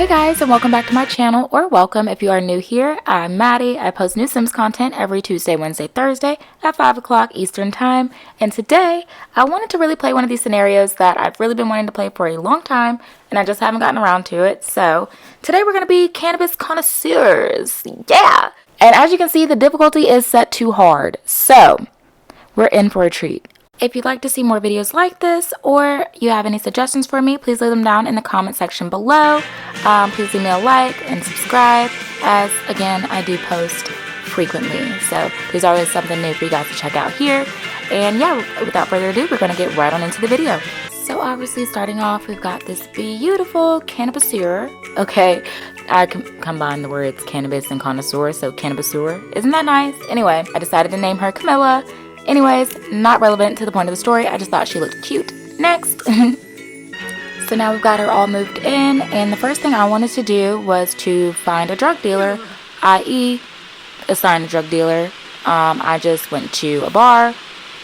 guys, and welcome back to my channel, or welcome if you are new here. I'm Maddie. I post new Sims content every Tuesday, Wednesday, Thursday at 5 o'clock Eastern time. And today, I wanted to really play one of these scenarios that I've really been wanting to play for a long time, and I just haven't gotten around to it. So today we're going to be Cannabis Connoisseurs. Yeah! And as you can see, the difficulty is set to hard. So we're in for a treat. If you'd like to see more videos like this, or you have any suggestions for me, please leave them down in the comment section below. Please leave me a like and subscribe, as again, I do post frequently. So there's always something new for you guys to check out here. And yeah, without further ado, we're going to get right on into the video. So obviously starting off, we've got this beautiful cannabiseer. Okay, I combined the words cannabis and connoisseur, so cannabiseer. Isn't that nice? Anyway, I decided to name her Camilla. Anyways, not relevant to the point of the story. I just thought she looked cute. Next. So now we've got her all moved in, and the first thing I wanted to do was to find a drug dealer, i.e. assign a drug dealer. I just went to a bar,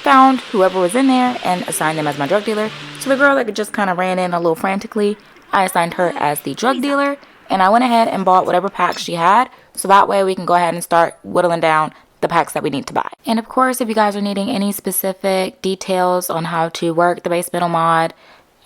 found whoever was in there, and assigned them as my drug dealer. So the girl that just kind of ran in a little frantically, I assigned her as the drug dealer, and I went ahead and bought whatever packs she had, so that way we can go ahead and start whittling down the packs that we need to buy. And of course, if you guys are needing any specific details on how to work the base metal mod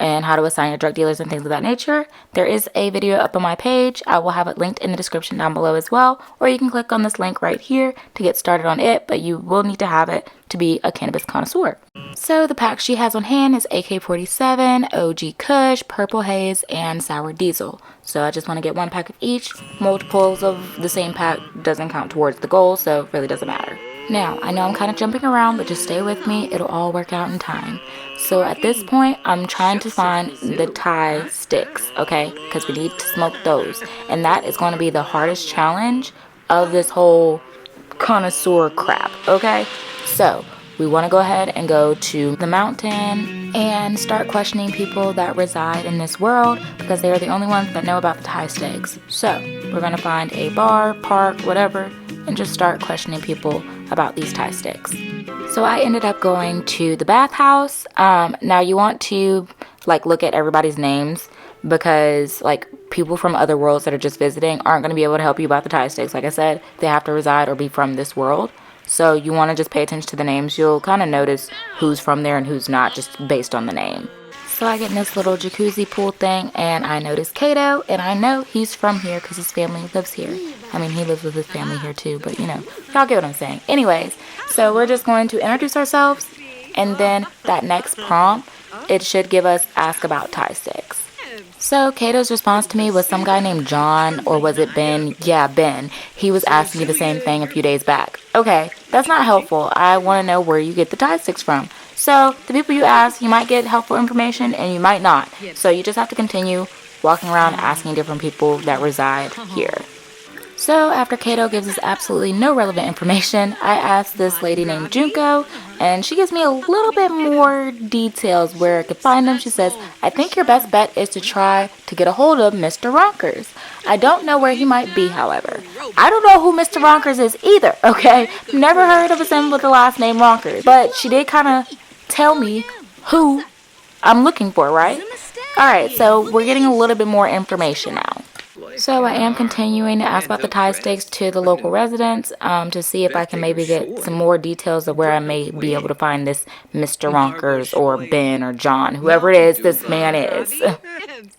and how to assign your drug dealers and things of that nature, there is a video up on my page. I will have it linked in the description down below as well, or you can click on this link right here to get started on it, but you will need to have it to be a cannabis connoisseur. So the pack she has on hand is AK-47, OG Kush, Purple Haze, and Sour Diesel. So I just want to get one pack of each. Multiples of the same pack doesn't count towards the goal, so it really doesn't matter. Now, I know I'm kind of jumping around, but just stay with me. It'll all work out in time. So at this point, I'm trying to find the Thai sticks, okay? Because we need to smoke those. And that is going to be the hardest challenge of this whole connoisseur crap, okay? So we want to go ahead and go to the mountain and start questioning people that reside in this world, because they are the only ones that know about the Thai sticks. So we're going to find a bar, park, whatever, and just start questioning people about these Thai sticks. So I ended up going to the bathhouse. Now you want to look at everybody's names, because people from other worlds that are just visiting aren't going to be able to help you about the Thai sticks. Like I said, they have to reside or be from this world. So you want to just pay attention to the names. You'll kind of notice who's from there and who's not, just based on the name. So I get in this little jacuzzi pool thing, and I notice Kato, and I know he's from here because his family lives here. I mean, he lives with his family here too, but y'all get what I'm saying. Anyways, so we're just going to introduce ourselves, and then that next prompt, it should give us ask about Thai sticks. So Kato's response to me was some guy named John, or was it Ben? Yeah, Ben. He was asking me the same thing a few days back. Okay, that's not helpful. I want to know where you get the Thai sticks from. So the people you ask, you might get helpful information and you might not. So you just have to continue walking around asking different people that reside here. So after Kato gives us absolutely no relevant information, I asked this lady named Junko, and she gives me a little bit more details where I could find them. She says, I think your best bet is to try to get a hold of Mr. Ronkers. I don't know where he might be, however. I don't know who Mr. Ronkers is either, okay? Never heard of a sim with the last name Ronkers, but she did kind of tell me who I'm looking for, right? Alright, so we're getting a little bit more information now. So I am continuing to ask about the Thai sticks to the local residents to see if I can maybe get some more details of where I may be able to find this Mr. Ronkers or Ben or John, whoever it is this man is.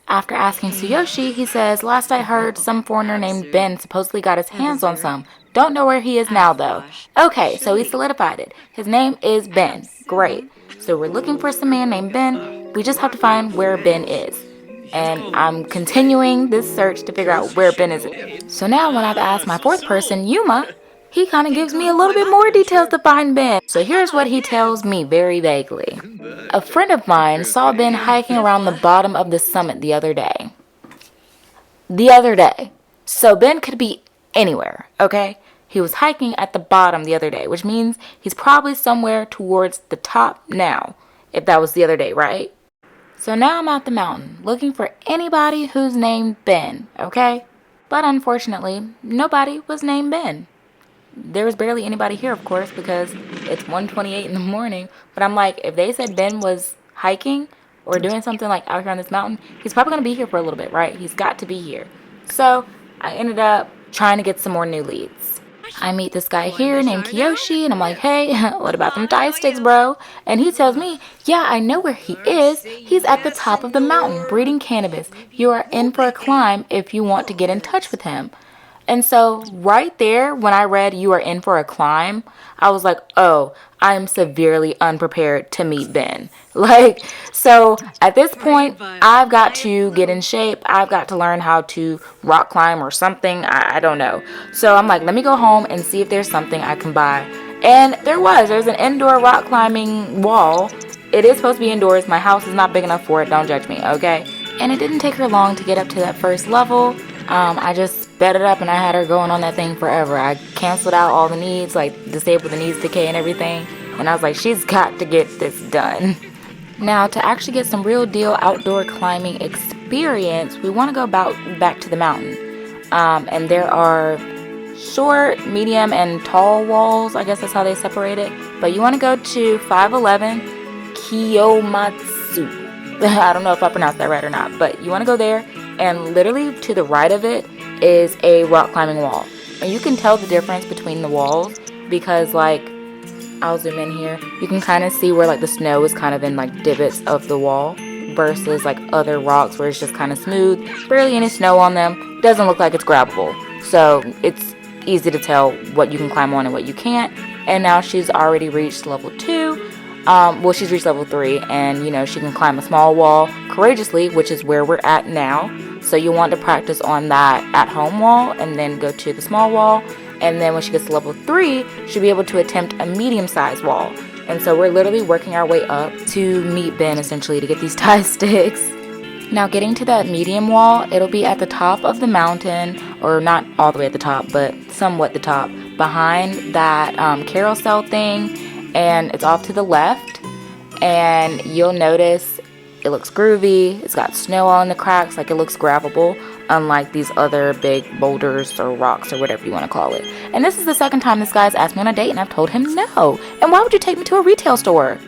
After asking Tsuyoshi, he says, last I heard, some foreigner named Ben supposedly got his hands on some. Don't know where he is now though. Okay, so he solidified it. His name is Ben. Great. So we're looking for some man named Ben. We just have to find where Ben is. And I'm continuing this search to figure out where Ben is. So now when I've asked my fourth person, Yuma, he kind of gives me a little bit more details to find Ben. So here's what he tells me very vaguely. A friend of mine saw Ben hiking around the bottom of the summit the other day. So Ben could be anywhere, okay? He was hiking at the bottom the other day, which means he's probably somewhere towards the top now, if that was the other day, right? So now I'm at the mountain, looking for anybody who's named Ben, okay? But unfortunately, nobody was named Ben. There was barely anybody here, of course, because it's 1:28 in the morning. But I'm like, if they said Ben was hiking or doing something out here on this mountain, he's probably going to be here for a little bit, right? He's got to be here. So I ended up trying to get some more new leads. I meet this guy here named Kiyoshi, and I'm like, hey, what about them thigh sticks, bro? And he tells me, yeah, I know where he is. He's at the top of the mountain breeding cannabis. You are in for a climb if you want to get in touch with him. And so right there, when I read you are in for a climb, I was like, oh, I am severely unprepared to meet Ben. Like, so at this point, I've got to get in shape. I've got to learn how to rock climb or something. I don't know. So I'm like, let me go home and see if there's something I can buy. And there's an indoor rock climbing wall. It is supposed to be indoors. My house is not big enough for it. Don't judge me, okay? And it didn't take her long to get up to that first level. I just sped it up and I had her going on that thing forever. I canceled out all the needs, like disabled the needs decay and everything. And I was like, she's got to get this done. Now, to actually get some real deal outdoor climbing experience, we want to go back to the mountain. And there are short, medium, and tall walls. I guess that's how they separate it. But you want to go to 511 Kiyomatsu. I don't know if I pronounced that right or not, but you want to go there, and literally to the right of it is a rock climbing wall. And you can tell the difference between the walls because, like, I'll zoom in here. You can kind of see where, like, the snow is kind of in, like, divots of the wall versus, like, other rocks where it's just kind of smooth, barely any snow on them. Doesn't look like it's grabbable. So it's easy to tell what you can climb on and what you can't. And now she's already reached level 2. She's reached level 3, and, you know, she can climb a small wall courageously, which is where we're at now. So you'll want to practice on that at-home wall and then go to the small wall. And then when she gets to level 3, she'll be able to attempt a medium-sized wall. And so we're literally working our way up to meet Ben, essentially, to get these tie sticks. Now, getting to that medium wall, it'll be at the top of the mountain, or not all the way at the top, but somewhat the top, behind that carousel thing. And it's off to the left, and you'll notice it looks groovy. It's got snow all in the cracks, like it looks grabbable, unlike these other big boulders or rocks or whatever you want to call it. And this is the second time this guy's asked me on a date, and I've told him no. And why would you take me to a retail store?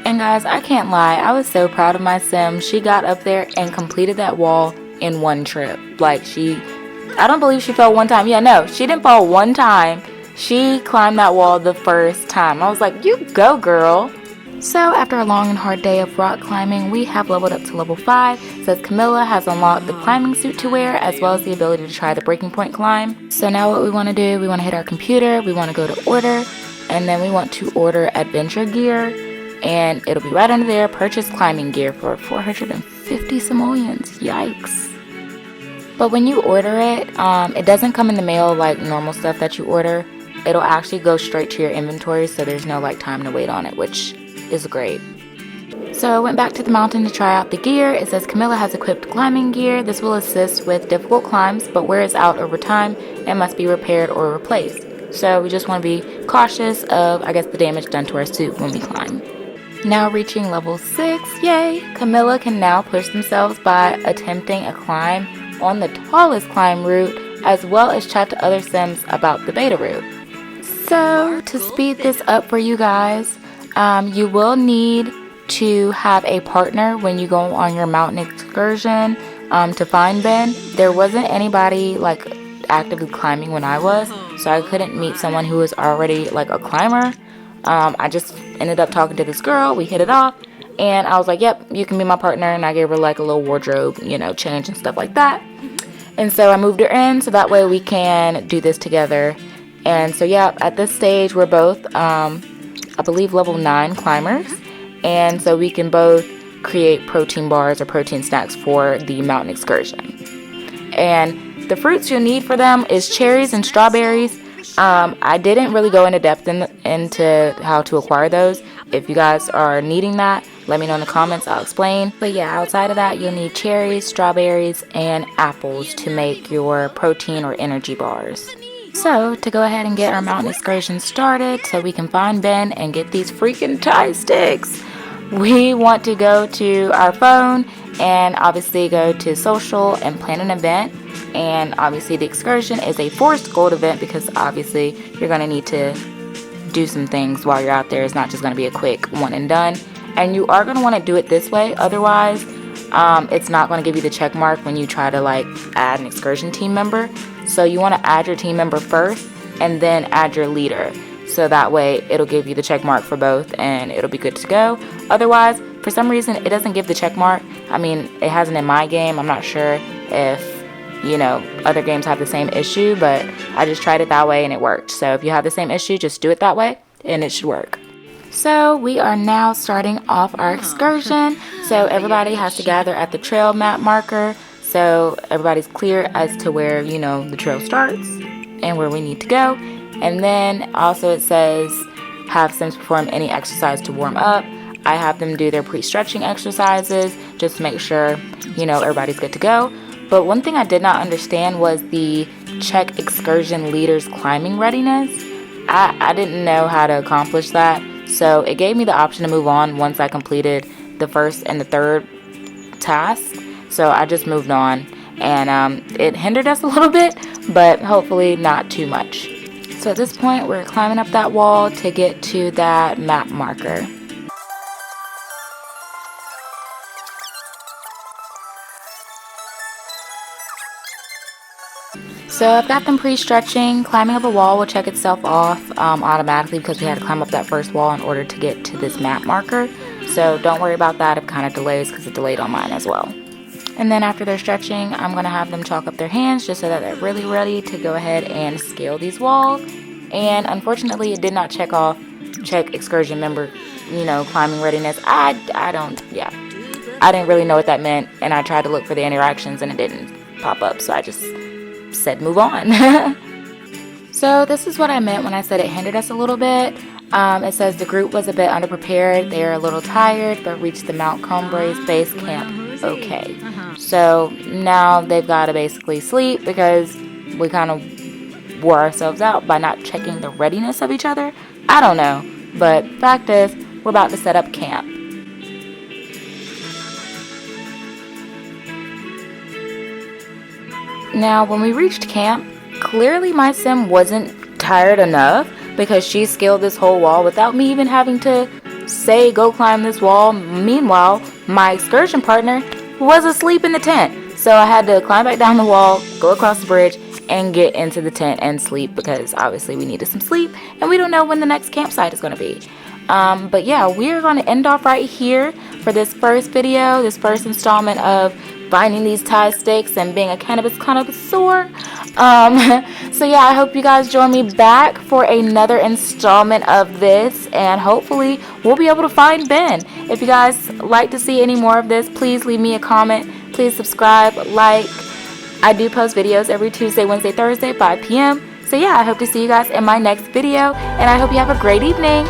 And guys, I can't lie, I was so proud of my sim. She got up there and completed that wall in one trip. Like, I don't believe she fell one time. Yeah, no, she didn't fall one time. She climbed that wall the first time. I was like, you go, girl. So after a long and hard day of rock climbing, we have leveled up to level 5. It says Camilla has unlocked the climbing suit to wear, as well as the ability to try the breaking point climb. So now what we want to do, we want to hit our computer, we want to go to order, and then we want to order adventure gear, and it'll be right under there, purchase climbing gear for 450 simoleons. Yikes. But when you order it, it doesn't come in the mail like normal stuff that you order. It'll actually go straight to your inventory, so there's no like time to wait on it, which is great. So I went back to the mountain to try out the gear. It says Camilla has equipped climbing gear. This will assist with difficult climbs, but wears out over time and must be repaired or replaced. So we just want to be cautious of, I guess, the damage done to our suit when we climb. Now reaching level 6, yay! Camilla can now push themselves by attempting a climb on the tallest climb route, as well as chat to other sims about the beta route. So to speed this up for you guys, you will need to have a partner when you go on your mountain excursion to find Ben. There wasn't anybody like actively climbing when I was, so I couldn't meet someone who was already like a climber. I just ended up talking to this girl, we hit it off, and I was like, yep, you can be my partner, and I gave her like a little wardrobe, you know, change and stuff like that. And so I moved her in so that way we can do this together. And so yeah, at this stage we're both I believe level 9 climbers, and so we can both create protein bars or protein snacks for the mountain excursion. And the fruits you'll need for them is cherries and strawberries. I didn't really go into depth into how to acquire those. If you guys are needing that, let me know in the comments, I'll explain. But yeah, outside of that, you'll need cherries, strawberries, and apples to make your protein or energy bars. So, to go ahead and get our mountain excursion started so we can find Ben and get these freaking tie sticks, we want to go to our phone and obviously go to social and plan an event. And obviously the excursion is a forced gold event because obviously you're going to need to do some things while you're out there. It's not just going to be a quick one and done. And you are going to want to do it this way. Otherwise, it's not going to give you the check mark when you try to like add an excursion team member. So you want to add your team member first and then add your leader. So that way it'll give you the check mark for both and it'll be good to go. Otherwise, for some reason, it doesn't give the check mark. I mean, it hasn't in my game. I'm not sure if, you know, other games have the same issue, but I just tried it that way and it worked. So if you have the same issue, just do it that way and it should work. So we are now starting off our excursion. So everybody has to gather at the trail map marker. So everybody's clear as to where, you know, the trail starts and where we need to go. And then also it says have Sims perform any exercise to warm up. I have them do their pre-stretching exercises just to make sure, you know, everybody's good to go. But one thing I did not understand was the check excursion leader's climbing readiness. I didn't know how to accomplish that. So it gave me the option to move on once I completed the first and the third task. So I just moved on and it hindered us a little bit, but hopefully not too much. So at this point, we're climbing up that wall to get to that map marker. So I've got them pre-stretching. Climbing up a wall will check itself off automatically because we had to climb up that first wall in order to get to this map marker. So don't worry about that. It kind of delays because it delayed on mine as well. And then after they're stretching, I'm going to have them chalk up their hands just so that they're really ready to go ahead and scale these walls. And unfortunately, it did not check excursion member, you know, climbing readiness. I didn't really know what that meant. And I tried to look for the interactions and it didn't pop up. So I just said move on. So this is what I meant when I said it hindered us a little bit. It says the group was a bit underprepared. They are a little tired, but reached the Mount Combre's base camp okay. So now they've got to basically sleep because we kind of wore ourselves out by not checking the readiness of each other. I don't know, but fact is, we're about to set up camp. Now, when we reached camp, clearly my sim wasn't tired enough because she scaled this whole wall without me even having to say go climb this wall. Meanwhile, my excursion partner was asleep in the tent. So I had to climb back down the wall, go across the bridge, and get into the tent and sleep because obviously we needed some sleep and we don't know when the next campsite is going to be. But yeah, we're going to end off right here for this first video, this first installment of finding these Thai sticks and being a cannabis connoisseur. So yeah, I hope you guys join me back for another installment of this and hopefully we'll be able to find Ben. If you guys like to see any more of this, please leave me a comment. Please subscribe, like. I do post videos every Tuesday, Wednesday, Thursday, 5 p.m. So yeah, I hope to see you guys in my next video and I hope you have a great evening.